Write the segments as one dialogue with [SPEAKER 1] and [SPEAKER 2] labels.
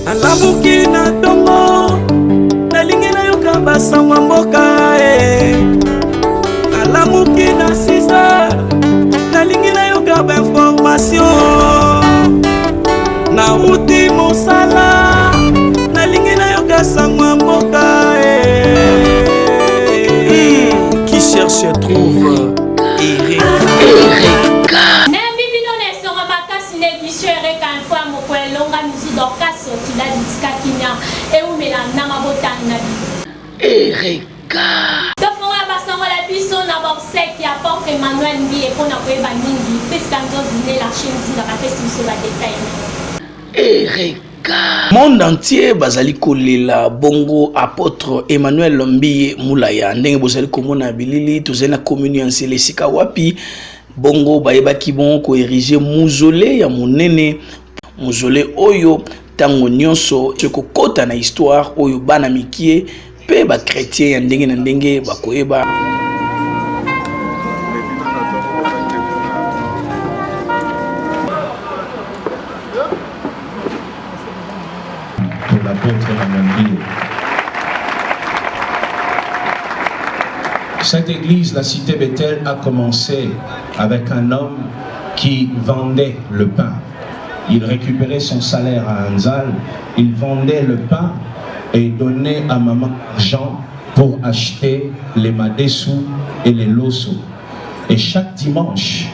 [SPEAKER 1] alamuki na tongo nalingi nayoka basango mboka alamuki na 6h nalingi nayoka bainformation nauti mosala nalingi nayoka sango mboka qui cherche trouve Erika
[SPEAKER 2] Nembi binone sera makasi l'édition Erika une fois mo kwelonga musique d'orchestre qui la disika kinya et ou mela nanga botani na bi
[SPEAKER 3] Erika
[SPEAKER 2] tofonga basango la biso na borsec ya porte Emmanuel Mbi et pona koyeba mingi pesika nzozine la chaîne la rapesi biso ba détail
[SPEAKER 3] Erika
[SPEAKER 4] monde entier bazali kolela bongo apôtre Emmanuel Mbi Moulaya ndenge bozali komona bilili tozali na communion selesika wapi bongo bayebaki bon ko ériger mausolée ya monene mausolée oyo tango nyonso ko kota na histoire oyo bana mikie pe ba chrétien ya ndenge na ndenge bakoyeba
[SPEAKER 5] l'apôtre Emmanuel. Cette église, la cité Bethel, a commencé avec un homme qui vendait le pain. Il récupérait son salaire à Anzal, il vendait le pain et donnait à maman l'argent pour acheter les madessous et les losso. Et chaque dimanche,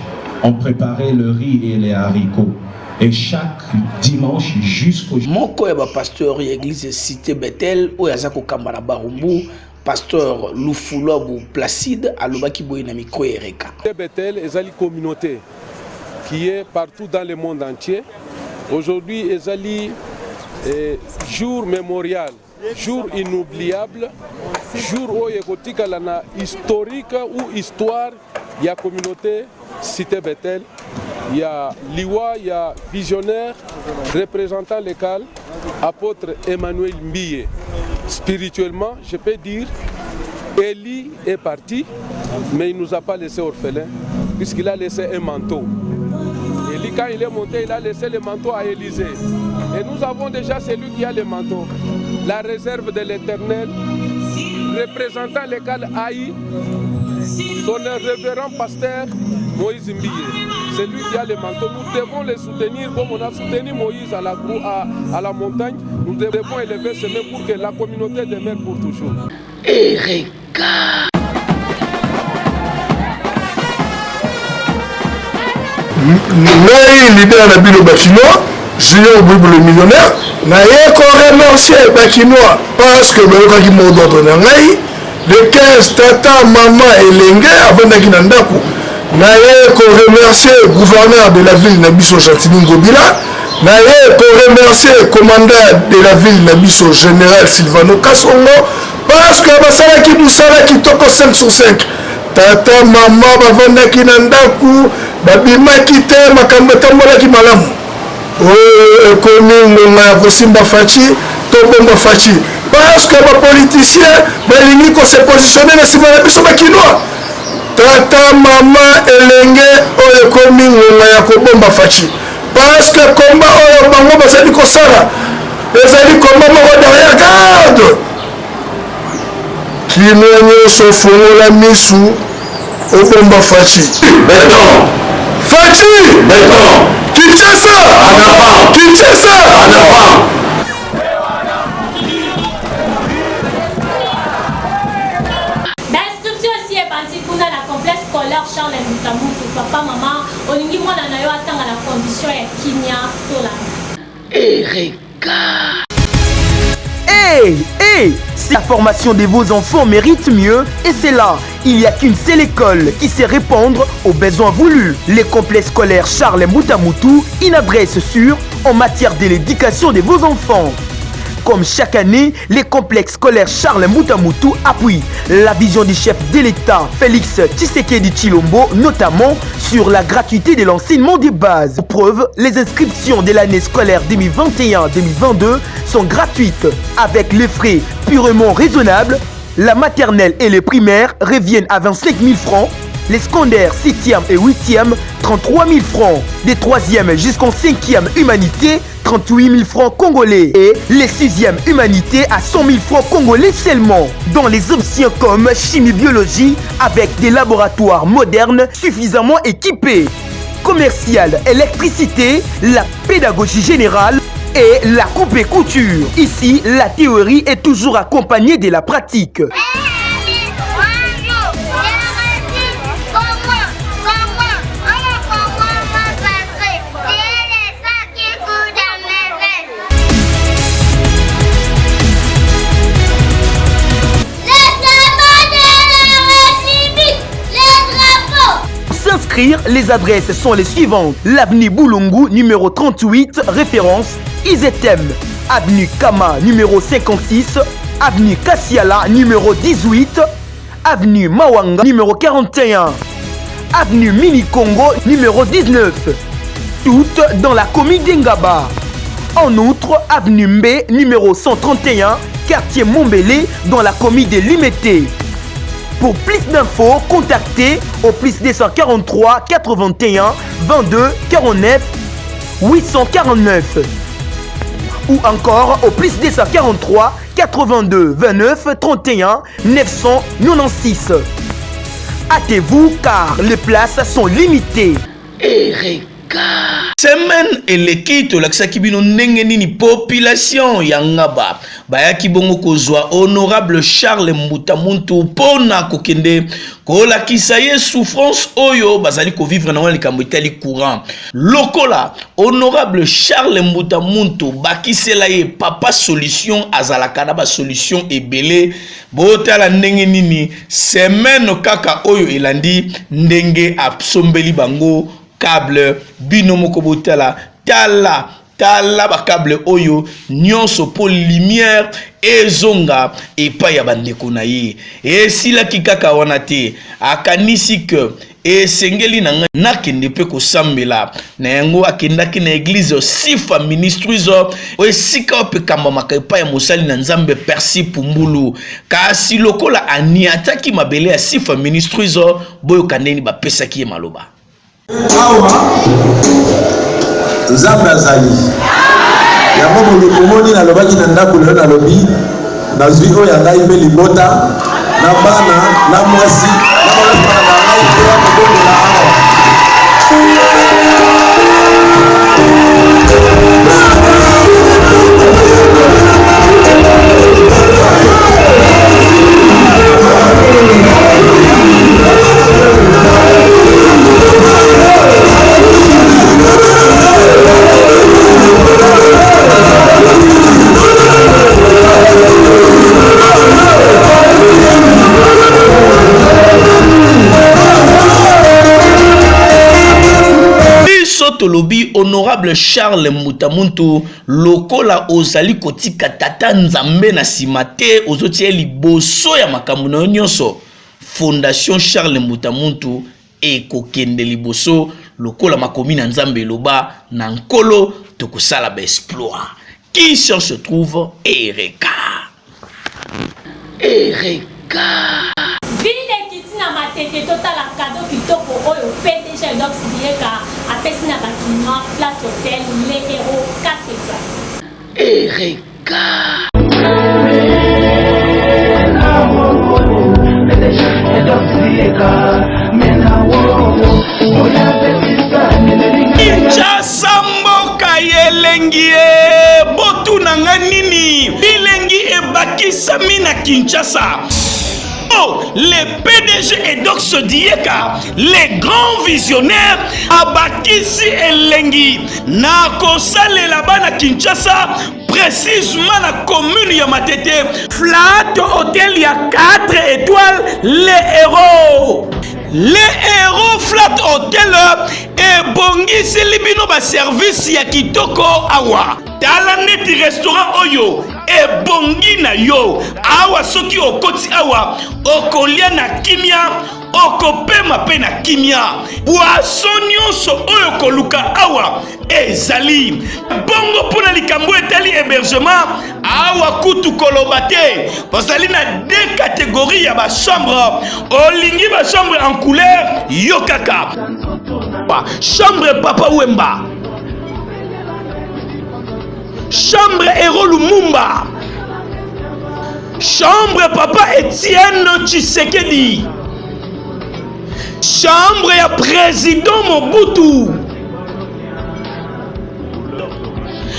[SPEAKER 5] on préparait le riz et les haricots. Et chaque dimanche jusqu'au jour.
[SPEAKER 4] Mon koyeba pasteur l'église cité Bethel oyazako kambana barumbu pasteur Lufulobu Placide alobaki boy na micro Erika.
[SPEAKER 6] Bethel est une communauté qui est partout dans le monde entier. Aujourd'hui ezali jour mémorial, jour inoubliable, jour où ekotika lana historique ou histoire ya communauté cité Bethel. Il y a Liwa, il y a visionnaire, représentant local, apôtre Emmanuel Mbi. Spirituellement, je peux dire, Élie est parti, mais il ne nous a pas laissé orphelins, puisqu'il a laissé un manteau. Élie, quand il est monté, il a laissé le manteau à Élisée. Et nous avons déjà celui qui a le manteau, la réserve de l'Éternel, représentant local Haï, son révérend pasteur Moïse Mbi. C'est lui qui a le manteau. Nous devons le soutenir comme on a soutenu Moïse à la montagne. Nous devons élever ce mains pour que la communauté demeure pour toujours.
[SPEAKER 3] Erika
[SPEAKER 7] Ngai leader na bino bakinois, Julien Bible le millionnaire, na yeko remercier bakinois parce que bayokaki mot d'ordre na ngai le 15 tata maman elenge avandaki na ndako. Naye ko remercier le gouverneur de la ville Nabiso Jatini Ngobila. Naye ko remercier le commandant de la ville Nabiso général Silvano Kasongo parce que basala ki busala ki toko 5 sur 5. Tata mama bavanda ki nandaku babima ki te makambo tambola ki malamu. Komi ngonga ko simba fachi to bomba fachi parce que ba politicien balingi ko se positionner na sima na biso bakinois. Tata mama elenge oyo komi ngonga ya kobomba fachi parce que komba oyo bango bazali kosala ezali komba moko derrière garde kino nyonso fungola misu obomba fachi
[SPEAKER 5] Béton
[SPEAKER 7] fachi
[SPEAKER 5] Béton
[SPEAKER 7] Kinshasa
[SPEAKER 5] En avant
[SPEAKER 7] Kinshasa
[SPEAKER 5] En avant
[SPEAKER 2] Charles Mutamutu, papa, maman, olingi mwana na yo atanga na condition ya kinya tola.
[SPEAKER 3] Erika
[SPEAKER 8] Si la formation de vos enfants mérite mieux, et c'est là, il n'y a qu'une seule école qui sait répondre aux besoins voulus. Les complexes scolaires Charles Mutamutu, une adresse sûre en matière de l'éducation de vos enfants. Comme chaque année, les complexes scolaires Charles Mutamutu appuient la vision du chef de l'État Félix Tshisekedi Tshilombo, notamment sur la gratuité de l'enseignement des bases. Pour preuve, les inscriptions de l'année scolaire 2021-2022 sont gratuites avec les frais purement raisonnables. La maternelle et les primaires reviennent à 25 000 francs. Les secondaires 6e et 8e, 33 000 francs. Des 3e jusqu'en 5e humanité, 38 000 francs congolais et les 6e humanités à 100 000 francs congolais seulement. Dans les options comme chimie-biologie avec des laboratoires modernes suffisamment équipés. Commercial, électricité, la pédagogie générale et la coupe et couture. Ici, la théorie est toujours accompagnée de la pratique. Les adresses sont les suivantes. L'avenue Boulungu, numéro 38, référence Izetem. Avenue Kama, numéro 56. Avenue Kassiala, numéro 18. Avenue Mawanga, numéro 41. Avenue Mini Congo, numéro 19. Toutes dans la commune d'Engaba. En outre, avenue Mbe, numéro 131, quartier Montbélé, dans la commune de Limete. Pour plus d'infos, contactez au plus 243 81 22 49 849 ou encore au plus 243 82 29 31 996. Hâtez-vous car les places sont limitées.
[SPEAKER 3] Erika.
[SPEAKER 4] Semaine eleki tolakisaki bino ndenge nini population ya Ngaba bayaki bongo kozwa honorable Charles Mbutamuntu pona kokende kolakisa ye souffrance oyo bazali ko vivre na wana likambo etali courant lokola honorable Charles Mbutamuntu bakisela ye papa solution azalaka na ba solution ebele botala ndenge nini semaine kaka oyo elandi ndenge absombeli bango câble binomoko botala tala ba câble oyo nyonso po lumière ezonga epai ya bandeko na ye esila kikaka wana te akanisi ke esengeli nanga nakende pe kosambela na yango akendaki na église sifa ministrizo esika opekamba makaipa ya mosali na nzambe Persi Pumbulu kasi lokola aniataki mabele ya sifa ministrizo boyo kaneni bapesaki ye maloba
[SPEAKER 9] awa nzambe azali yango molokomoni nalobaki na ndako lelo nalobi nazwi oyo ya ngai mpe libota na bana na mwasi na balafana na ngai mpe ya kobongela awa
[SPEAKER 4] Tolobi honorable Charles Mbutamuntu lokola ozali kotika tata nzambe na simate ozotie liboso ya makambo na nyonso Fondation Charles Mbutamuntu ekokende liboso lokola makomi na nzambe loba na nkolo tokosala ba exploit qui se trouve Erika
[SPEAKER 2] Vile kitina matete totala cadeau kitoko oyo PDG Dox Dieka apesi na bakinoa Flat Hotel les héros 4 étoiles.
[SPEAKER 3] Erika.
[SPEAKER 4] Kinshasa mboka yelengie botu nanga nini bilengi ebakisami na Kinshasa. Les PDG et Dox Dieka, les grands visionnaires, abakisi elengi na kosale là-bas na Kinshasa, précisément la commune ya Matete, Flat Hotel ya 4 étoiles, les héros. Les héros Flat Hotel et bongisi libino ba service ya kitoko awa. Tala neti restaurant oyo e bongi na yo awa soki okoti awa okolia na kimia okopema pe na kimia boisson nyonso oyo koluka awa ezali bongo pona likambo etali hébergement awa kutu koloba te bazali na 2 catégories ya ba chambre olingi ba chambre en couleur yo kaka chambre papa Wemba chambre Héros Lumumba, chambre papa Etienne Tshisekedi, chambre ya président Mobutu,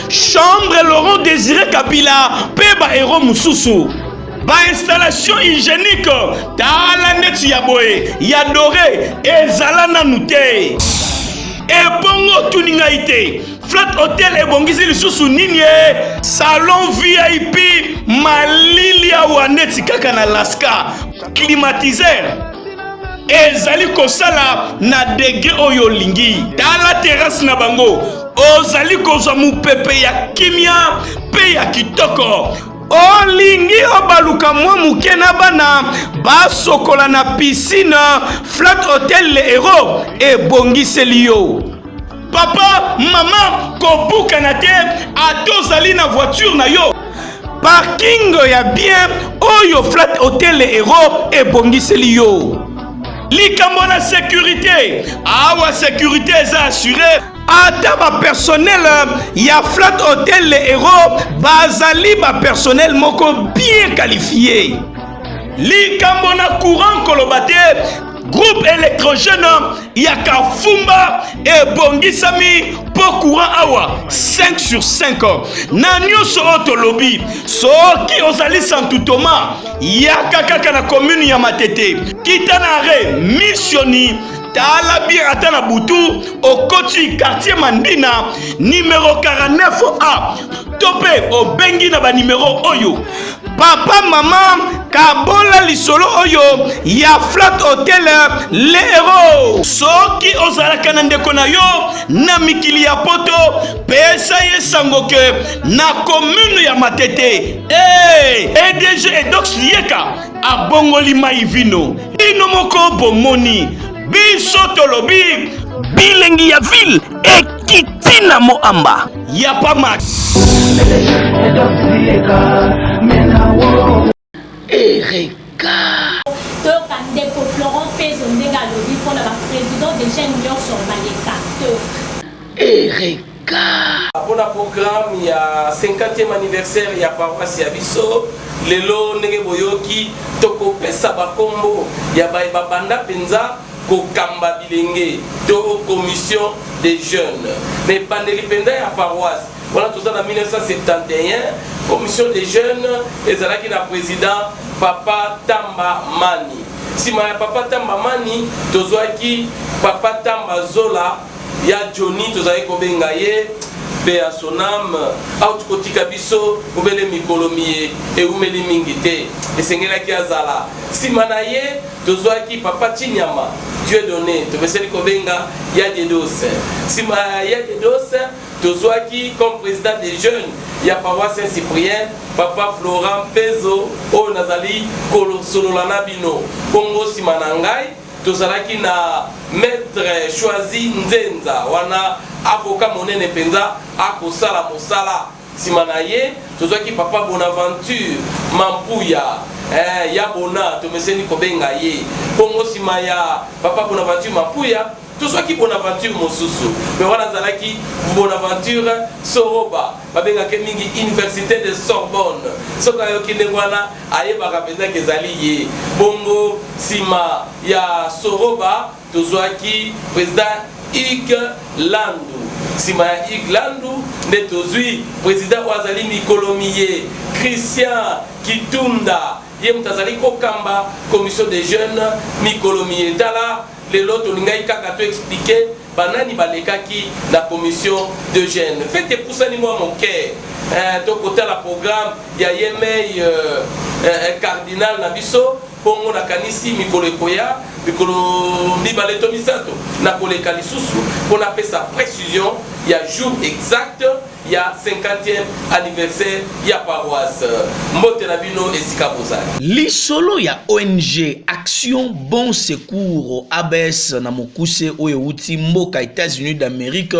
[SPEAKER 4] chambre Laurent Désiré Kabila, Peba Héros Moussousou. Ba installation hygiénique tala neti ya boye ya doré ezala nanu te ebongo tuninga ite flat hotel ebongisi lisusu nini salon VIP malili awa neti kaka na Alaska climatiseur ezali kosala na degré oyo lingi tala terrasse na bango ozali kozwa mupepe ya kimia pe ya kitoko olingi obaluka mwa muke na bana basokola na piscine flat hotel le Héros ebongiseli yo papa mama kobukana te atozali na voiture na yo parking ya bien oyo flat hotel le Héros ebongiseli yo likambo na sécurité awa sécurité eza assuré ata ba personnel ya flat hotel le Héros bazali ba personnel moko bien qualifié likambo na courant kolobate groupe électrogène ya Kafumba ebongisami po courant awa 5 sur 5 na nyonso otolobi soki ozali santutoma ya kaka na commune ya Matete kita na re missioni tala bien ata na butu okoti quartier Mandina numéro 49A tope obengi na ba numéro oyo papa mama kabola lisolo oyo ya flat hotel le Héros soki ozalaka na ndeko na yo na mikili ya poto pesa ye sango ke na commune ya Matete EDG Edox Lieka abongoli mai vino ino moko bomoni biso tolobi bilengi ya ville ekitina moamba ya pa max
[SPEAKER 3] Erika
[SPEAKER 2] toyoka ndeko Florent Pezo ndenge alobi mpona baprésident de jeunes nyonso baleka
[SPEAKER 3] Erika
[SPEAKER 1] mpona programme ya 50e anniversaire ya paroisse ya biso lelo ndenge boyoki tokopesa bakombo ya babanda penza kokamba bilenge to commission des jeunes mais bandeli penza ya paroisse voilà tout ça en 1971 commission des jeunes ezalaki na président papa Tamba Mani sima ya papa Tamba Mani tozwaki papa Tamba Zola ya Johnny tozali kobenga ye pe a son âme out kotika biso ubele mikolomiye e umeli mingite esengelaki azala sima na ye tozwaki papa Chinyama Dieu donné tobeseli kobenga ya Dedos sima ya Dedos tozwaki comme président des jeunes ya paroisse Saint-Cyprien papa Florent Pezo o nazali kolosolola na bino bongo sima na ngai tozalaki na maître choisi Nzenza wana avocat monene penza akosala mosala sima na ye tozwaki papa Bonaventure Mampuya ya bona tomeseni kobenga ye bongo sima ya papa Bonaventure Mampuya tozwaki Bonaventure mosusu mais wana zalaki Bonaventure Soroba babengaki mingi université de Sorbonne soka yoki ndenge wana ayebaka penza kezali ye bongo sima ya Soroba tozwaki président Ig Landu sima ya Ig Landu nde tozwi président wazali mikolomiye Christian Kitunda ye mutazali kokamba commission des jeunes mikolomiye tala lelo tolingai kaka to expliquer banani balekaki la commission de jeunes faites poussani moi mon cœur to kota la programme ya yemei cardinal na biso pongo na kanisi mikolo ekoya mikolo mibale to misato na koleka lisusu pona pesa précision ya jour exact ya 50e anniversaire ya paroisse mbote na bino esika bozali
[SPEAKER 4] lisolo ya ONG Action Bon Secours ABS na mokuse oyo uti mboka États-Unis d'Amérique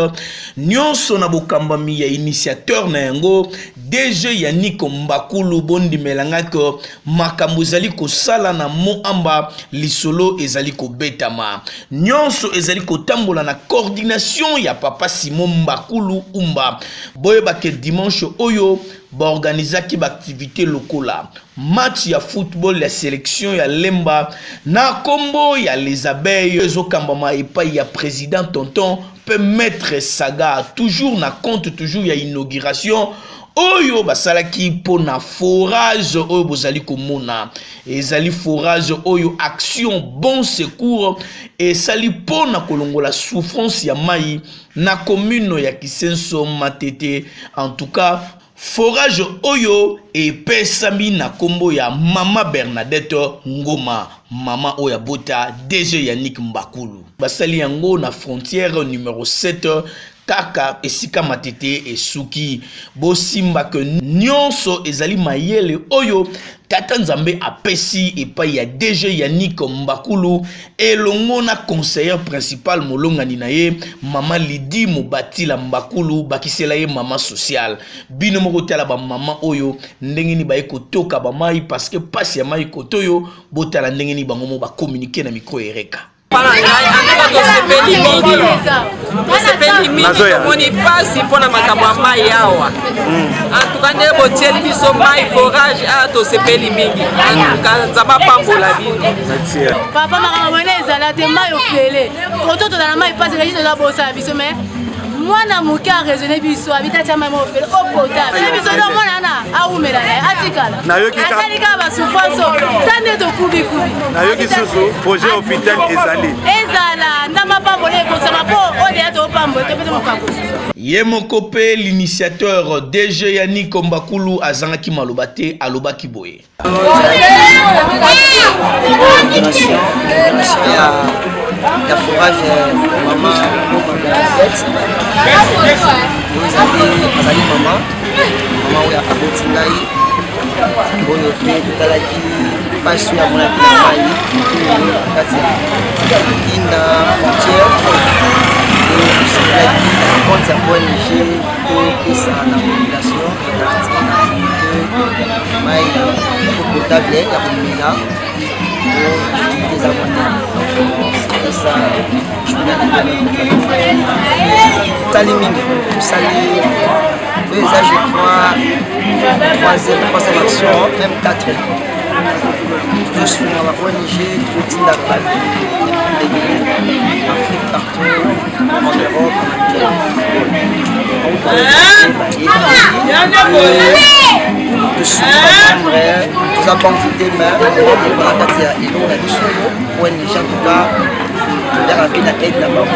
[SPEAKER 4] nyonso na bokambami ya initiateur na yango DG Yannick Mbakulu bondi melangako makambo ezali kosala na moamba lisolo ezali kobetama nyonso ezali kotambola na coordination ya papa Simon Mbakulu Umba boyeba ke dimanche oyo ba organisaki ba activité lokola match ya football ya sélection ya Lemba na kombo ya les abeilles ezokambama epai ya président tonton peut mettre saga toujours na compte toujours ya inauguration oyo basalaki pona forage oyo bozali komona ezali forage oyo action bon secours esali pona kolongola souffrance ya mai na commune ya Kisenso Matete. En tout cas forage oyo epesami na kombo ya Mama Bernadette Ngoma, Mama oya bota DG Yannick Mbakulu. Basali yango na frontière numéro 7 kaka esika Matete esuki bosimba ke nyonso ezali mayele oyo Tata Nzambe apesi epai ya DG Yannick Mbakulu elongo na conseiller principal molongani na ye Mama Lidi Mobatila Mbakulu bakisela ye mama social bino moko tala ba mama oyo ndenge ni ba ekotoka ba mai parce que pasi ya mai kotoyo botala ndenge ni bango mo ba communiquer na micro ereka.
[SPEAKER 10] Moni pasi pona makambo mai yawa atukande botieli biso mai forage ato sepeli mingi nzamba pambola bino
[SPEAKER 11] papa makambo ene ezala te mai ofele koto tozala mai pasi na jizo bosa biso mais mwana moke a raisonné biso habitati ya mai ofele opotable biso ndo mwana na aumela na atikala akalika ba souffrance tande to kubi
[SPEAKER 12] na yoki susu projet hôpital
[SPEAKER 11] ezala ndamba pambola ekosama po ode to pambola te pete mokako
[SPEAKER 4] ye mokope l'initiateur DG Yannick Mbakulu azangaki maloba te alobaki boye
[SPEAKER 13] la forage maman azali maman oyo akaboti ngai oyo pe totalaki pasi ya monaki na mai kati ya kinda frontière tosalaki na compte ya ONG topesa na population ya quartier mai potable ya komela des abonnés. Ça, je Taliming, Sali, deux âges, je crois, troisième action, même 4. Je suis dans la ONG, routine d'Arpal, Afrique partout, en Europe, je suis membre, nous avons quitté même, on a gâté à Ilo, on a dit ONG en tout cas, vers la ville d'aide là-bas,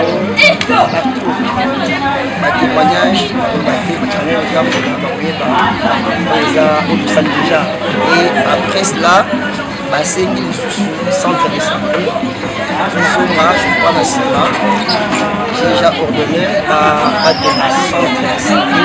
[SPEAKER 13] partout. Ma témoignage, on a fait déjà. Et après cela, c'est une centre de santé. Je prends la cela. J'ai déjà ordonné à des centres de santé.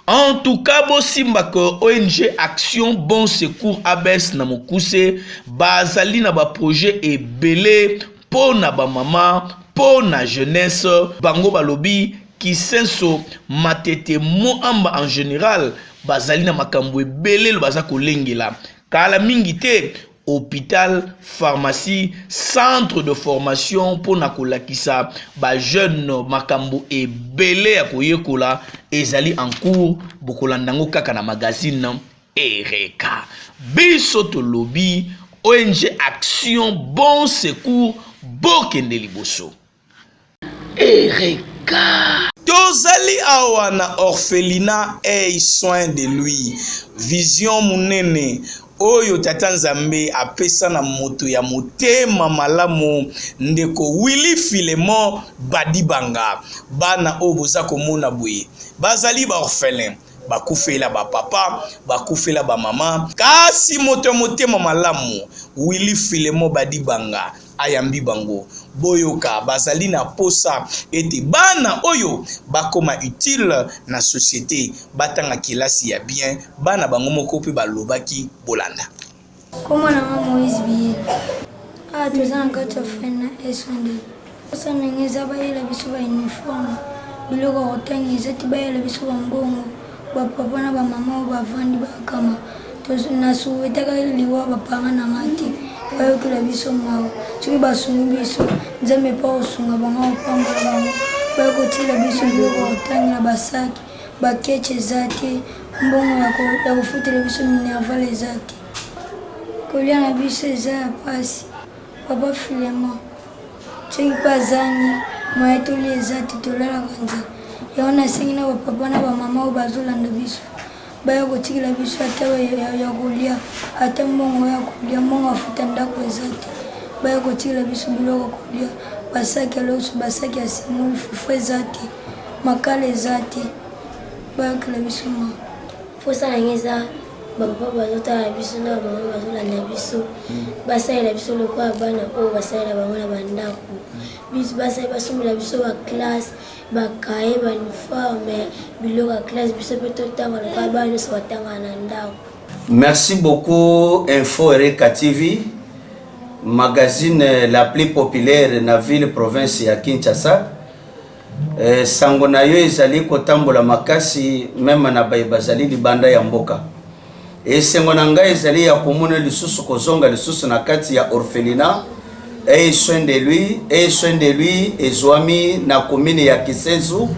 [SPEAKER 4] En tout cas, Bosimbako ONG Action Bon Secours Abes na Mokuse bazali na ba projet ebele po na ba mama, po na jeunesse, bango balobi Kisenso Matete Moamba en général bazali na makambo ebele lo baza kolengela kala mingi te hôpital, pharmacie, centre de formation pour nakolakisa ba jeune makambo ebele ya koyekola ezali en cours bokolandango kaka na magazine Ereka. Biso to lobby ONG Action Bon Secours bokende liboso.
[SPEAKER 3] Ereka.
[SPEAKER 4] Tozali awa na orphelinat et soin de lui. Vision munene. Oyo Tata Nzambe apesa na moto ya motema malamu ndeko Willy Filemon Badibanga bana oboza komona boye bazali ba orphelin bakufela ba papa bakufela ba mama kasi moto motema malamu Willy Filemon Badibanga ayambi bango boyoka bazali na posa ete bana oyo bakoma utile na société batanga kilasi ya bien bana bango moko pe balobaki bolanda
[SPEAKER 14] comment na Moïse Biye tozana kati fena esonde osana ngeza bayela biso ba uniforme biloko kotangisa ti bayela biso ba mbongo ba papa na ba mama bavandi bakama tozana suwetaka liwa bapanga na mati bayokela biso mawa soki basungi biso nzambe mpa kosunga bango opambola bango bakotikela biso biloko kotangela basaki bakeche eza te mbongo ya kofutela biso minerval eza te kolia na biso eza ya pasi papa filema soki mpe azangi moya tolia eza te tolalaka nzela yango nasengi na bapapa na bamama oyo bazolanda biso baya kotikela biso ata ya kolia ata mbongo ya kolia mbongo afuta ndako eza te baya kotikela biso biloko kolia basaki ya loso basaki ya simoli fufu eza te makala eza te bayakela biso ma
[SPEAKER 15] mposa nange eza bapapa bazotala biso na bamama bazolanda biso basalela biso lokola bana oyo basalela bango na bandako biso basali basombela biso baklasse bakaye bauniforme biloko ya classe biso mpe totanga lokola bana nyonso batangaka na ndako.
[SPEAKER 16] Merci beaucoup Info Ereka TV, magazine la plus populaire na ville province ya Kinshasa. Sango na yo ezali kotambola makasi meme na baye bazali libanda ya mboka. Esengo na ngai ezali ya komona lisusu kozonga lisusu na kati ya orphelinat et soin de lui ezwami na commune ya Kisenzu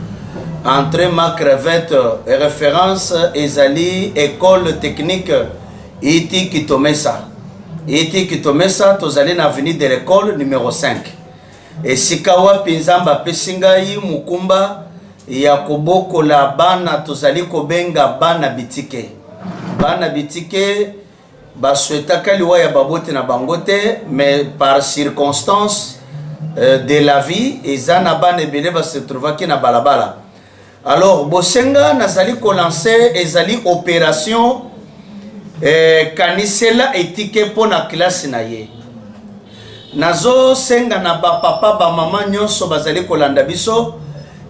[SPEAKER 16] entre ma crevette référence ezali école technique Iti Kitomesa tozali na avenue de l'école numéro 5 esikawa pinzamba pesingai mukumba ya kobokola bana tozali kobenga bana bitike baswetaka liwa ya babote na bangote mais par circonstance de la vie ezana bana ebele se trouvaki na balabala. Alors bosenga nazali ko lancer ezali opération kanisela etike pona classe na ye nazo senga na ba papa ba mama nyonso bazali kolanda biso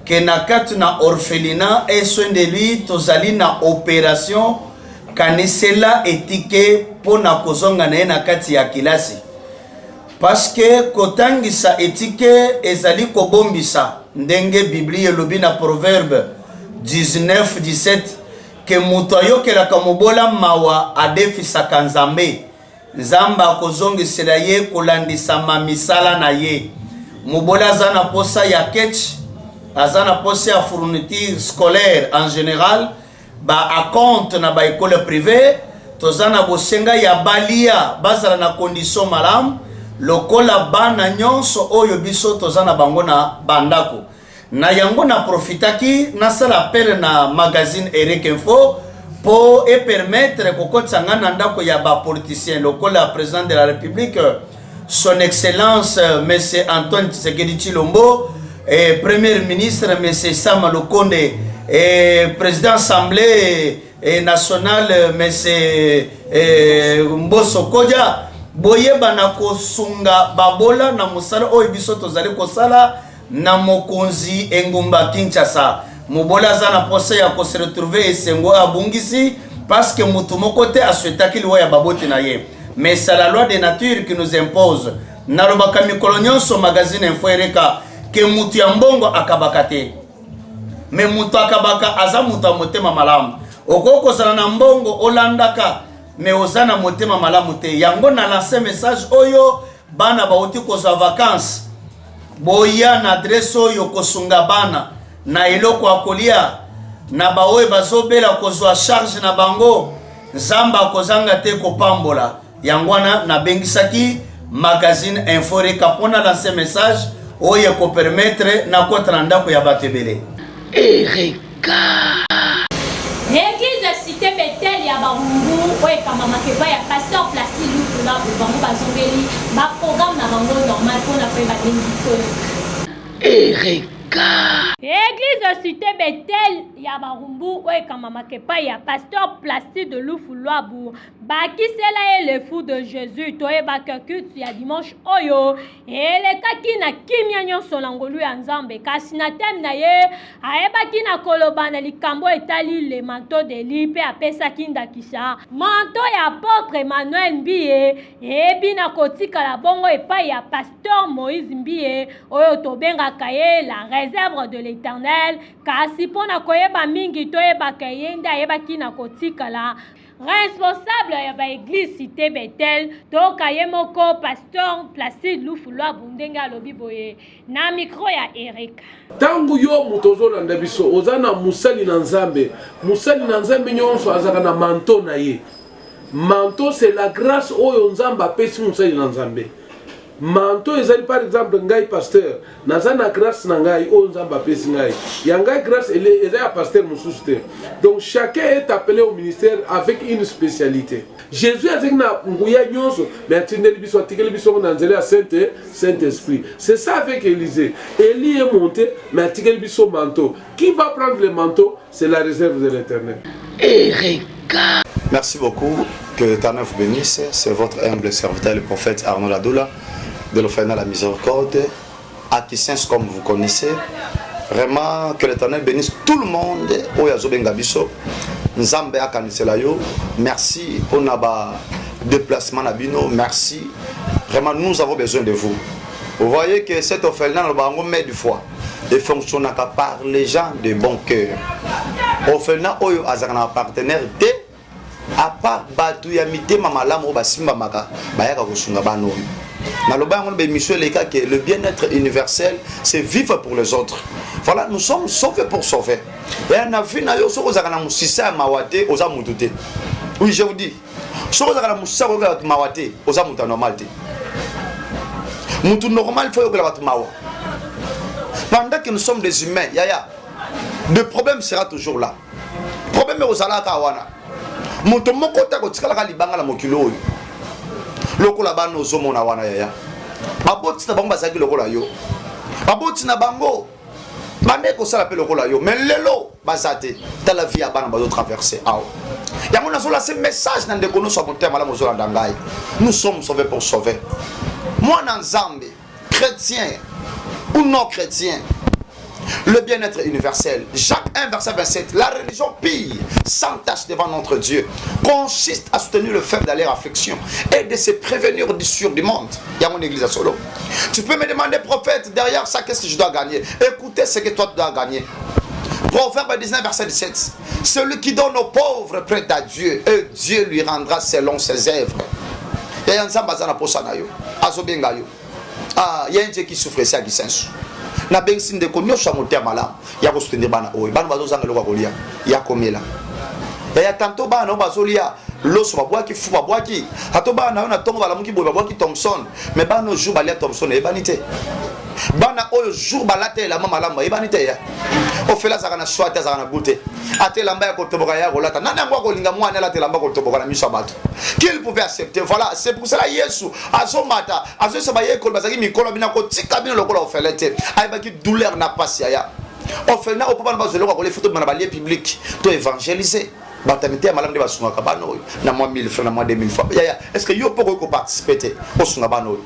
[SPEAKER 16] ke na kati na orphelinat et soin de lui tozali na opération kanisela etike pona kozonga na ye na kati ya kilasi parce que kotangisa etike ezali kobombisa ndenge Biblia elobi na Proverbe 19:17 ke mutu ayokelaka mobola mawa adefisaka nzambe nzamba akozongisela ye kolandisama misala na ye mobola aza na posa ya ketch aza na posa ya fourniture scolaire en général ba acompte na ba école privée tozana bosenga ya balia bazala na condition malamu lokola bana nyonso oyo biso tozana bango na bandako na yango na profitaki na sala appel na magazine Ereka Info pour permettre kokotanga na ndako ya ba politicien lokola président de la République son excellence monsieur Antoine Tshisekedi Tshilombo et premier ministre monsieur Sama Lukonde et président assemblée nationale monsieur Mboso Kodja boyeba na kosunga babola na musala oyo biso tozali kosala na mokonzi engumba Kinshasa mobola za na posa ya ko se retrouver esengo abungisi parce que mutu moko te aswetaki liwa ya babote na ye mais c'est la loi de nature qui nous impose na lobaka mikolo nyonso magazine Info Ereka ke mutu ya mbongo akabaka te mais mutu akabaka aza mutu ya motema malamu okoko sala na mbongo olandaka mais ozana motema malamu te yango na lancer message oyo bana bauti kozwa vacances boya na adresse oyo kosunga bana na eloko akolia na baoye bazobela kozwa charge na bango nzamba kozanga te kopambola yango na bengisaki magazine Info Ereka pona lancer message oyo ko permettre na kotra ndako ya batebele
[SPEAKER 2] Ereka Église cité Bethel ya Barumbu oye kamama keba ya pasteur Placide Lukula bango bazongeli ba programme na bango normal pour na pe ba dengito Ereka Église cité Bethel ya Barumbu oye kamama keba ya pasteur Placide Lukula bakisela ye le fou de Jésus toye bakakut ya dimanche oyo elekaki na kimia nyonso na ngolu ya Nzambe kasi na thème na ye ayebaki na koloba na likambo etali le manteau de lit pe apesaki ndakisa manteau ya apôtre Emmanuel Mbiye ebi na kotikala bongo epai ya pasteur Moïse Mbiye oyo tobengaka ye la réserve de l'Éternel kasi mpona koyeba mingi toyebaka ye nde ayebaki na kotikala responsable ya ba église cité Bethel donc ayemoko pasteur Placide Lufulwa Bundenga lobi boye na micro ya Erika
[SPEAKER 6] tangu yo mutozolanda biso ozana musali na nzambe nyonso azaka na manto na ye manto c'est la grâce oyo nzambe apesi musali na nzambe manto ezali par exemple ngai pasteur nazana grâce na ngai oyo nzambe apesi ngai ya ngai grâce ezali ya pasteur mosusu te donc chacun est appelé au ministère avec une spécialité. Jésus azaki na nguya nyonso mais atindeli biso atikeli biso na nzela ya Saint-Esprit. C'est ça avec Élisée. Élie est monté mais atikeli biso manteau. Qui va prendre le manteau? C'est la réserve de l'Éternel.
[SPEAKER 3] Erika.
[SPEAKER 17] Merci beaucoup, que l'Éternel vous bénisse. C'est votre humble serviteur, le prophète Arnaud Ladoula, de l'Orphelinat La Miséricorde, à Kissens comme vous connaissez. Vraiment, que l'Éternel bénisse tout le monde. Merci pour notre déplacement. Merci. Vraiment, nous avons besoin de vous. Vous voyez que cet orphelinat, nous met du foie. Il fonctionne par les gens de bon cœur. Orphelinat, nous avons un partenaire à part Batou Yamite Mamalam ou Basimba Maka, Bayaka Kosunga Bano. Le bien-être universel, c'est vivre pour les autres. Voilà, nous sommes sauvés pour sauver. Et on a vu, oui, je vous dis, pendant que nous sommes des humains, le problème sera toujours là. Le problème est aux alakawana. Moto moko ta ko tikala ka libanga la mokilo oyo lokola bano zomona wana yaya aboti na bango bazaki lokola yo aboti na bango bande ko sala pe lokola yo mais lelo bazate ta la vie abana bazo traverser awo ya mona sola ce message na ndeko no so monter mala mozola ndangai nous sommes sauvés pour sauver moi na nzambe chrétien ou non chrétien. Le bien-être universel. Jacques 1, verset 27. La religion pire, sans tâche devant notre Dieu, consiste à soutenir le faible dans leur affliction et de se prévenir du sur du monde. Il y a mon église à solo. Tu peux me demander, prophète, derrière ça, qu'est-ce que je dois gagner? Écoutez ce que toi tu dois gagner. Proverbe 19, verset 17. Celui qui donne aux pauvres près à Dieu, et Dieu lui rendra selon ses œuvres. Il y a un zambazana pour ça. Ah, il y a un Dieu qui souffre, c'est à qui s'insu. Na bensin de konyo chamoter malam ya ko soutenir bana oy bana bazo zanga lokwa kolia ya komela ya tanto bana bazolia loso babwaki fu babwaki hato bana na tongo bala muki boy babwaki Thompson mais bana jour balia Thompson e banité bana oyo jour balate la mama lamba e banité ya o fela zaka na swata zaka na goûter ate lamba ya ko toboka ya kolata nana ngwa ko linga mwana la te lamba ko toboka na miso bato qu'il pouvait accepter. Voilà, c'est pour cela Yesu azomata azo ba yekol bazaki mikolo bina ko tika bina lokola ofelete ay baki douleur na pasi ya ofena o papa bazelo ko les photos na ba lieu public to évangéliser batamité malam de basunga kabano na moi 1000 francs na moi 2000 francs ya est-ce que yo poko ko participer au sunga bano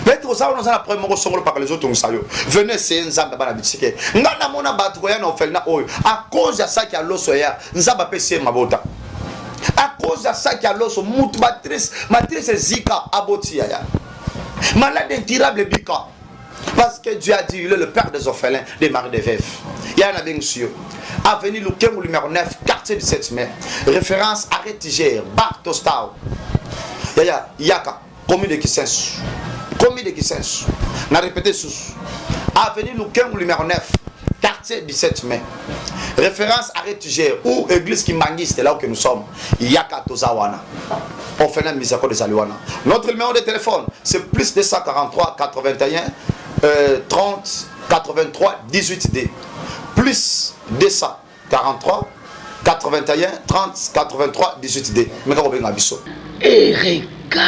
[SPEAKER 17] peut-être ça on a la première songolo par les autres sayo venez c'est nzamba bana bitike ngana mona batu ko ya na ofena oyo à cause de ça qui a loso ya nzamba pese mabota. À cause de ça qui a l'os, matrice Zika aboti ya. Malade incurable Bika. Parce que Dieu a dit, il est le père des orphelins, des maris des veuves. Il y a un avis monsieur. Avenue Lukem, numéro 9, quartier du 7 mai. Référence arrêt Tigère, Bar Tostao. Yaka, commis de Kissens. Commis de Kissens. On a répété sous. Avenue Lukem, numéro 9. Quartier 17 mai. Référence à Rétigère ou église qui mangue, c'est là où nous sommes. Yaka Tozawana. On fait la miséricorde de Zaliwana. Notre numéro de téléphone, c'est plus 243 81 30 83 18D. Plus 243 81 30 83 18D.
[SPEAKER 3] Erika.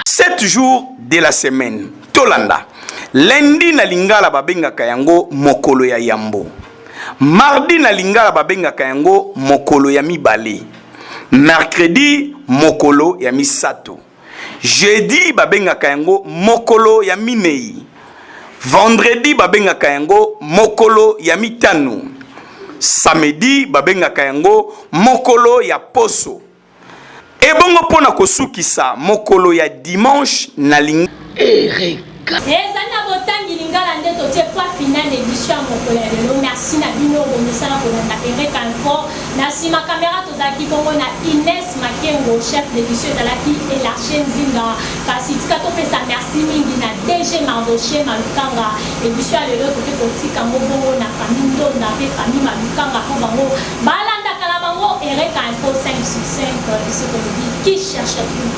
[SPEAKER 4] 7 jours de la semaine. Tolanda. Lundi na lingala babenga kayango mokolo ya yambo. Mardi na lingala babenga kayango mokolo ya mibale. Mercredi mokolo ya misato. Jeudi babenga kayango mokolo ya minei. Vendredi babenga kayango mokolo ya mitano. Samedi babenga kayango mokolo ya poso. Ebongo pona kosukisa mokolo ya dimanche na lingala.
[SPEAKER 2] Erika. Merci na bino, Erika Info. Nasima caméra tozaki bongo na Inès Makengo, chef d'émission ezalaki Elarche Nzinga. Kasi tika topesa merci mingi na DG Mardoché Malukanga. Émission ya lelo toke kotika bongo na famille Ndonda pe famille Malukanga po bango. Balanda kala bango Erika Info 5 sur 5 biso ko qui cherche tout.